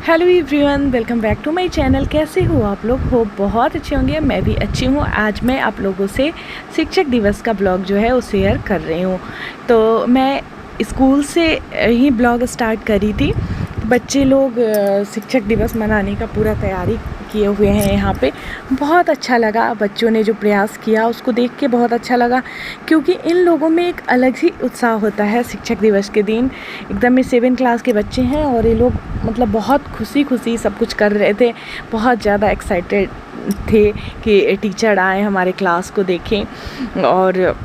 Hello everyone, welcome back to my channel. कैसे हो आप लोग? हो बहुत अच्छे होंगे। मैं भी अच्छी हूँ। आज मैं आप लोगों से शिक्षक दिवस का ब्लॉग जो है वो शेयर कर रही हूँ। तो मैं स्कूल से ही ब्लॉग स्टार्ट करी थी। बच्चे लोग शिक्षक दिवस मनाने का पूरा तैयारी किए हुए हैं यहाँ पे। बहुत अच्छा लगा, बच्चों ने जो प्रयास किया उसको देख के बहुत अच्छा लगा, क्योंकि इन लोगों में एक अलग ही उत्साह होता है शिक्षक दिवस के दिन। एकदम ये 7 क्लास के बच्चे हैं और ये लोग मतलब बहुत खुशी सब कुछ कर रहे थे। बहुत ज़्यादा एक्साइटेड थे कि टीचर आए हमारे क्लास को देखें। और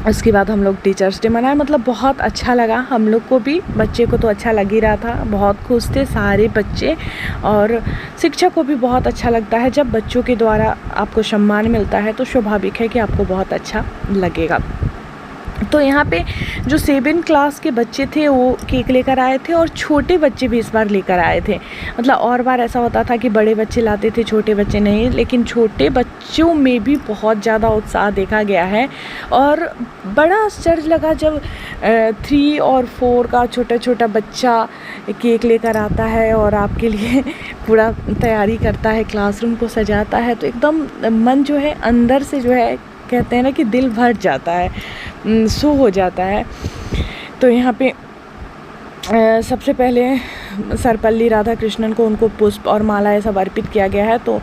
उसके बाद हम लोग टीचर्स डे मनाए। मतलब बहुत अच्छा लगा हम लोग को भी, बच्चे को तो अच्छा लग ही रहा था। बहुत खुश थे सारे बच्चे। और शिक्षक को भी बहुत अच्छा लगता है जब बच्चों के द्वारा आपको सम्मान मिलता है, तो स्वाभाविक है कि आपको बहुत अच्छा लगेगा। तो यहाँ पे जो 7 क्लास के बच्चे थे वो केक लेकर आए थे, और छोटे बच्चे भी इस बार लेकर आए थे। मतलब और बार ऐसा होता था कि बड़े बच्चे लाते थे, छोटे बच्चे नहीं, लेकिन छोटे बच्चों में भी बहुत ज़्यादा उत्साह देखा गया है। और बड़ा आश्चर्य लगा जब 3 और 4 का छोटा छोटा बच्चा केक लेकर आता है और आपके लिए पूरा तैयारी करता है, क्लासरूम को सजाता है। तो एकदम मन जो है अंदर से जो है, कहते हैं ना कि दिल भर जाता है, सो हो जाता है। तो यहाँ पे सबसे पहले सर्वपल्ली राधाकृष्णन को उनको पुष्प और मालाएं सब अर्पित किया गया है। तो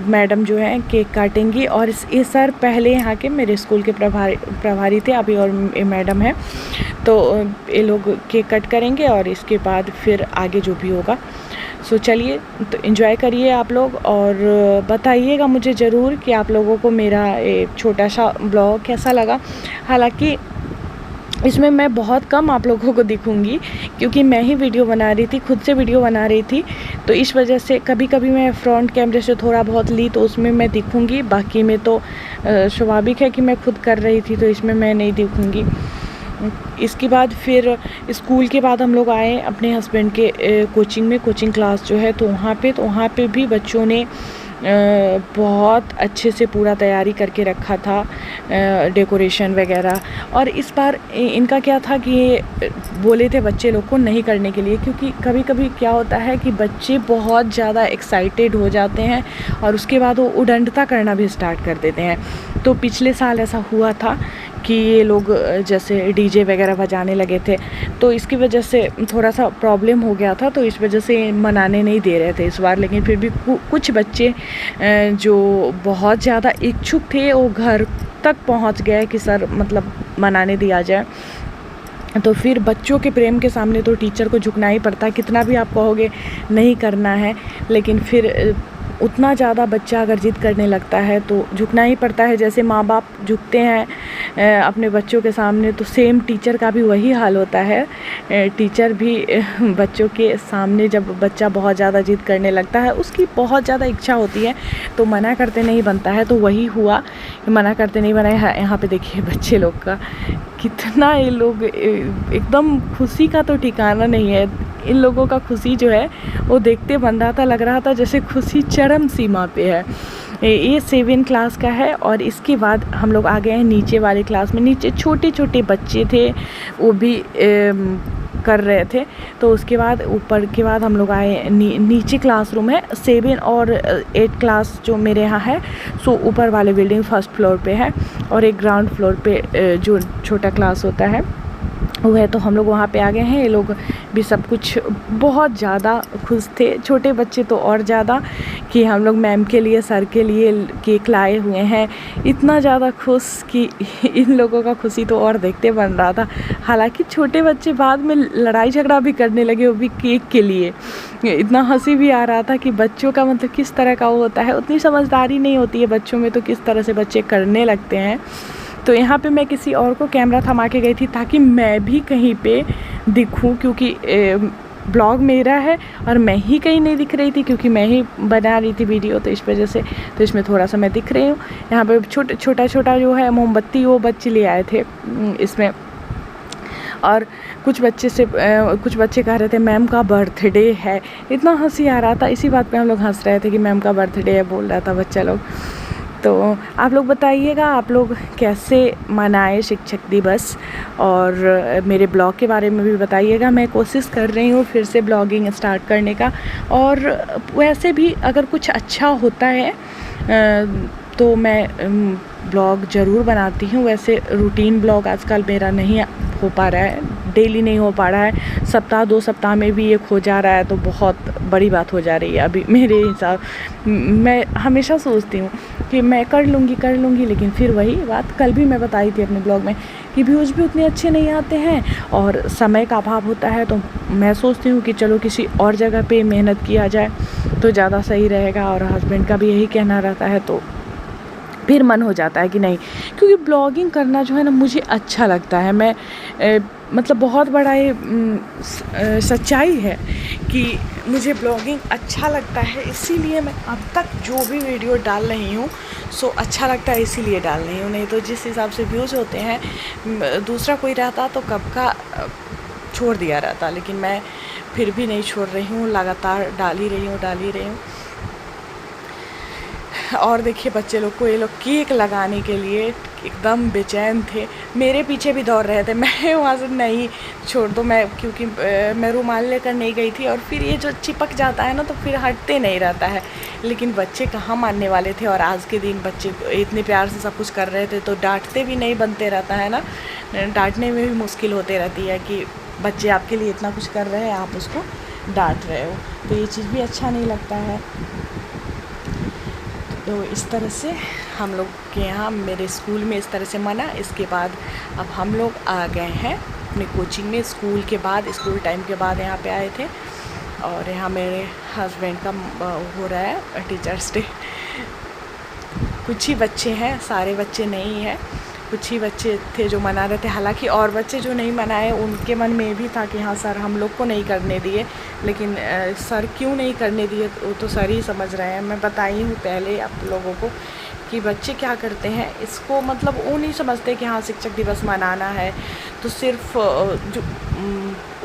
मैडम जो है केक काटेंगी, और ये सर पहले यहाँ के मेरे स्कूल के प्रभारी थे, अभी और ये मैडम है। तो ये लोग केक कट करेंगे और इसके बाद फिर आगे जो भी होगा। सो चलिए, तो एंजॉय करिए आप लोग, और बताइएगा मुझे ज़रूर कि आप लोगों को मेरा ये छोटा सा ब्लॉग कैसा लगा। हालांकि इसमें मैं बहुत कम आप लोगों को दिखूंगी, क्योंकि मैं ही वीडियो बना रही थी, खुद से वीडियो बना रही थी। तो इस वजह से कभी कभी मैं फ्रंट कैमरे से थोड़ा बहुत ली तो उसमें मैं दिखूंगी, बाकी में तो स्वाभाविक है कि मैं खुद कर रही थी, तो इसमें मैं नहीं दिखूंगी। इसके बाद फिर स्कूल के बाद हम लोग आए अपने हस्बैंड के कोचिंग क्लास जो है, तो वहाँ पे भी बच्चों ने बहुत अच्छे से पूरा तैयारी करके रखा था, डेकोरेशन वगैरह। और इस बार इनका क्या था कि ये बोले थे बच्चे लोग को नहीं करने के लिए, क्योंकि कभी कभी क्या होता है कि बच्चे बहुत ज़्यादा एक्साइटेड हो जाते हैं और उसके बाद वो उडंडता करना भी स्टार्ट कर देते हैं। तो पिछले साल ऐसा हुआ था कि ये लोग जैसे डीजे वगैरह बजाने लगे थे, तो इसकी वजह से थोड़ा सा प्रॉब्लम हो गया था। तो इस वजह से मनाने नहीं दे रहे थे इस बार। लेकिन फिर भी कुछ बच्चे जो बहुत ज़्यादा इच्छुक थे वो घर तक पहुंच गए कि सर मतलब मनाने दिया जाए। तो फिर बच्चों के प्रेम के सामने तो टीचर को झुकना ही पड़ता है, कितना भी आप कहोगे नहीं करना है, लेकिन फिर उतना ज़्यादा बच्चा अगर जिद करने लगता है तो झुकना ही पड़ता है। जैसे माँ बाप झुकते हैं अपने बच्चों के सामने, तो सेम टीचर का भी वही हाल होता है। टीचर भी बच्चों के सामने जब बच्चा बहुत ज़्यादा जिद करने लगता है, उसकी बहुत ज़्यादा इच्छा होती है, तो मना करते नहीं बनता है। तो वही हुआ, मना करते नहीं बना है। यहाँ पे देखिए बच्चे लोग का कितना, ये लोग एकदम खुशी का तो ठिकाना नहीं है। इन लोगों का खुशी जो है वो देखते बन रहा था, लग रहा था जैसे खुशी चरम सीमा पे है। ये 7 क्लास का है। और इसके बाद हम लोग आ गए हैं नीचे वाले क्लास में। नीचे छोटे छोटे बच्चे थे, वो भी कर रहे थे। तो उसके बाद ऊपर के बाद हम लोग आए नीचे क्लासरूम है 7 और 8 क्लास जो मेरे यहाँ है। सो ऊपर वाले बिल्डिंग फर्स्ट फ्लोर पे है, और एक ग्राउंड फ्लोर पे जो छोटा क्लास होता है वो है। तो हम लोग वहाँ पे आ गए हैं। ये लोग भी सब कुछ बहुत ज़्यादा खुश थे, छोटे बच्चे तो और ज़्यादा, कि हम लोग मैम के लिए सर के लिए केक लाए हुए हैं। इतना ज़्यादा खुश कि इन लोगों का खुशी तो और देखते बन रहा था। हालांकि छोटे बच्चे बाद में लड़ाई झगड़ा भी करने लगे, वो भी केक के लिए। इतना हंसी भी आ रहा था कि बच्चों का मतलब किस तरह का वो होता है, उतनी समझदारी नहीं होती है बच्चों में, तो किस तरह से बच्चे करने लगते हैं। तो यहाँ पे मैं किसी और को कैमरा थमा के गई थी ताकि मैं भी कहीं पे दिखूं, क्योंकि ब्लॉग मेरा है और मैं ही कहीं नहीं दिख रही थी, क्योंकि मैं ही बना रही थी वीडियो। तो इस वजह से तो इसमें थोड़ा सा मैं दिख रही हूँ। यहाँ पे छोटा जो है मोमबत्ती वो बच्चे ले आए थे इसमें। और कुछ बच्चे कह रहे थे मैम का बर्थडे है। इतना हंसी आ रहा था, इसी बात पे हम लोग हंस रहे थे कि मैम का बर्थडे है बोल रहा था बच्चा लोग। तो आप लोग बताइएगा आप लोग कैसे मनाए शिक्षक दिवस, और मेरे ब्लॉग के बारे में भी बताइएगा। मैं कोशिश कर रही हूँ फिर से ब्लॉगिंग स्टार्ट करने का, और वैसे भी अगर कुछ अच्छा होता है तो मैं ब्लॉग ज़रूर बनाती हूँ। वैसे रूटीन ब्लॉग आजकल मेरा नहीं हो पा रहा है, डेली नहीं हो पा रहा है, सप्ताह 2 सप्ताह में भी एक हो जा रहा है तो बहुत बड़ी बात हो जा रही है अभी मेरे हिसाब। मैं हमेशा सोचती हूँ कि मैं कर लूँगी, लेकिन फिर वही बात कल भी मैं बताई थी अपने ब्लॉग में कि व्यूज़ भी उतने अच्छे नहीं आते हैं और समय का अभाव होता है। तो मैं सोचती हूँ कि चलो किसी और जगह पे मेहनत किया जाए तो ज़्यादा सही रहेगा, और हस्बैंड का भी यही कहना रहता है। तो फिर मन हो जाता है कि नहीं, क्योंकि ब्लॉगिंग करना जो है ना मुझे अच्छा लगता है। मैं मतलब बहुत बड़ा ये सच्चाई है कि मुझे ब्लॉगिंग अच्छा लगता है, इसीलिए मैं अब तक जो भी वीडियो डाल रही हूँ सो अच्छा लगता है इसीलिए डाल रही हूँ। नहीं तो जिस हिसाब से व्यूज़ होते हैं दूसरा कोई रहता तो कब का छोड़ दिया रहता, लेकिन मैं फिर भी नहीं छोड़ रही हूँ, लगातार डाल ही रही हूँ। और देखिए बच्चे लोग को, ये लोग केक लगाने के लिए एकदम बेचैन थे, मेरे पीछे भी दौड़ रहे थे। मैं वहाँ से नहीं छोड़ दो, मैं क्योंकि मैं रुमाल लेकर नहीं गई थी, और फिर ये जो चिपक जाता है ना तो फिर हटते नहीं रहता है। लेकिन बच्चे कहाँ मानने वाले थे, और आज के दिन बच्चे इतने प्यार से सब कुछ कर रहे थे तो डांटते भी नहीं बनते रहता है ना, डांटने में भी मुश्किल होते रहती है कि बच्चे आपके लिए इतना कुछ कर रहे हैं, आप उसको डांट रहे हो, तो ये चीज़ भी अच्छा नहीं लगता है। तो इस तरह से हम लोग के यहाँ मेरे स्कूल में इस तरह से मना। इसके बाद अब हम लोग आ गए हैं अपने कोचिंग में, स्कूल के बाद, स्कूल टाइम के बाद यहाँ पे आए थे, और यहाँ मेरे हस्बैंड का हो रहा है टीचर्स डे। कुछ ही बच्चे हैं, सारे बच्चे नहीं हैं, कुछ ही बच्चे थे जो मना रहे थे। हालांकि और बच्चे जो नहीं मनाए उनके मन में भी था कि हाँ सर हम लोग को नहीं करने दिए, लेकिन सर क्यों नहीं करने दिए वो तो सर ही समझ रहे हैं। मैं बताई हूँ पहले आप लोगों को कि बच्चे क्या करते हैं, इसको मतलब वो नहीं समझते कि हाँ शिक्षक दिवस मनाना है तो सिर्फ जो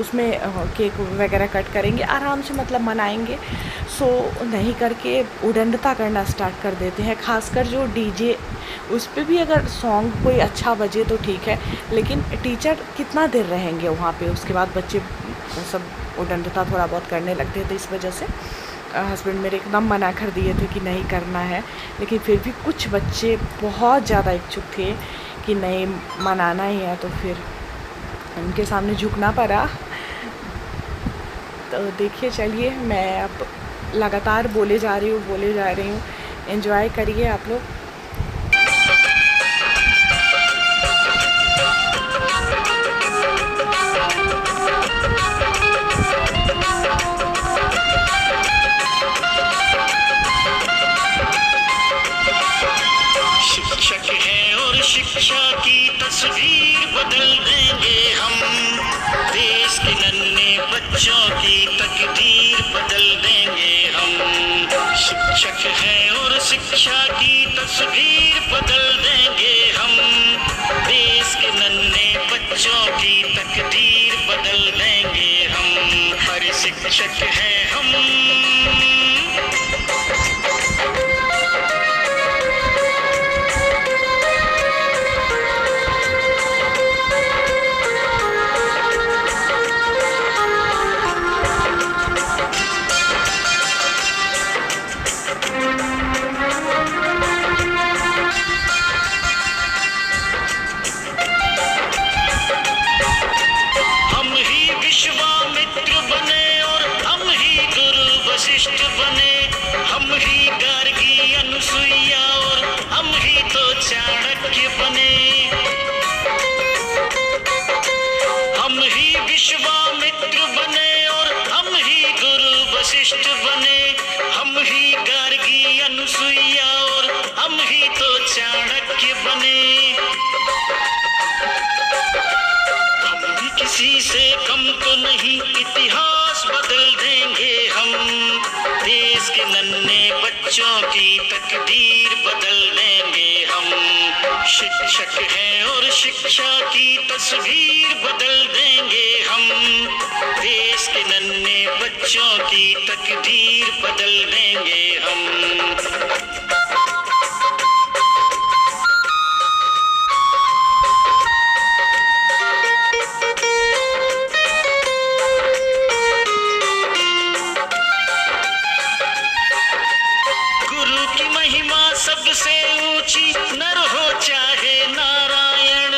उसमें केक वगैरह कट करेंगे, आराम से मतलब मनाएंगे, सो नहीं करके उडंडता करना स्टार्ट कर देते हैं। खासकर जो डीजे, उस पर भी अगर सॉन्ग कोई अच्छा बजे तो ठीक है, लेकिन टीचर कितना देर रहेंगे वहाँ पे, उसके बाद बच्चे वो सब उडंडता थोड़ा बहुत करने लगते थे। इस वजह से हस्बैंड मेरे एकदम मना कर दिए थे कि नहीं करना है, लेकिन फिर भी कुछ बच्चे बहुत ज़्यादा इच्छुक थे कि नहीं मनाना ही है, तो फिर उनके सामने झुकना पड़ा। तो देखिए चलिए मैं अब लगातार बोले जा रही हूँ, एंजॉय करिए आप लोग। शिक्षक है और शिक्षा की तस्वीर बदल देंगे हम, देश के नन्हे बच्चों की तकदीर बदल देंगे हम। शिक्षक है और शिक्षा की तस्वीर बदल देंगे हम, देश के नन्हे बच्चों की तकदीर बदल देंगे हम। हर शिक्षक है हम। विश्वामित्र बने और हम ही गुरु वशिष्ठ बने, हम ही गार्गी अनुसुईया और हम ही तो चाणक्य बने। हम ही विश्वामित्र बने और हम ही गुरु वशिष्ठ बने, हम ही गार्गी अनुसुईया और हम ही तो चाणक्य बने। किसी से कम तो नहीं, इतिहास बदल देंगे हम, देश के नन्हे बच्चों की तकदीर बदल देंगे हम। शिक्षक हैं और शिक्षा की तस्वीर बदल देंगे हम, देश के नन्हे बच्चों की तकदीर बदल देंगे हम। ऊंची, नर हो चाहे नारायण,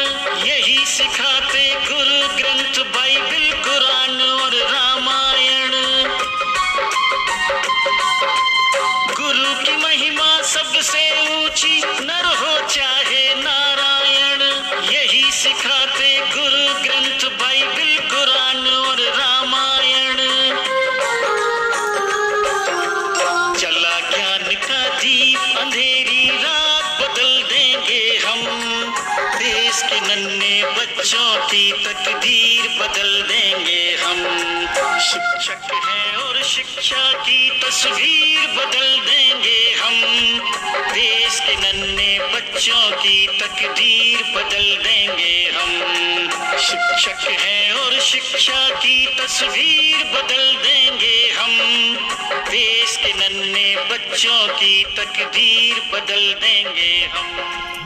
यही सिखाते गुरु ग्रंथ बाइबल कुरान और रामायण। गुरु की महिमा सबसे ऊंची, नर हो चाहे नारायण, यही सिखाते गुरु ग्रंथ बाइबल कुरान और रामायण। चला ज्ञान का दीप, अंधेरी रात बदल देंगे हम, देश के नन्हे बच्चों की तकदीर बदल देंगे हम। शिक्षक हैं और शिक्षा की तस्वीर बदल देंगे हम, देश के नन्हे बच्चों की तकदीर बदल देंगे हम। शिक्षक हैं और शिक्षा की तस्वीर बदल देंगे हम, देश के नन्हे बच्चों की तकदीर बदल देंगे हम।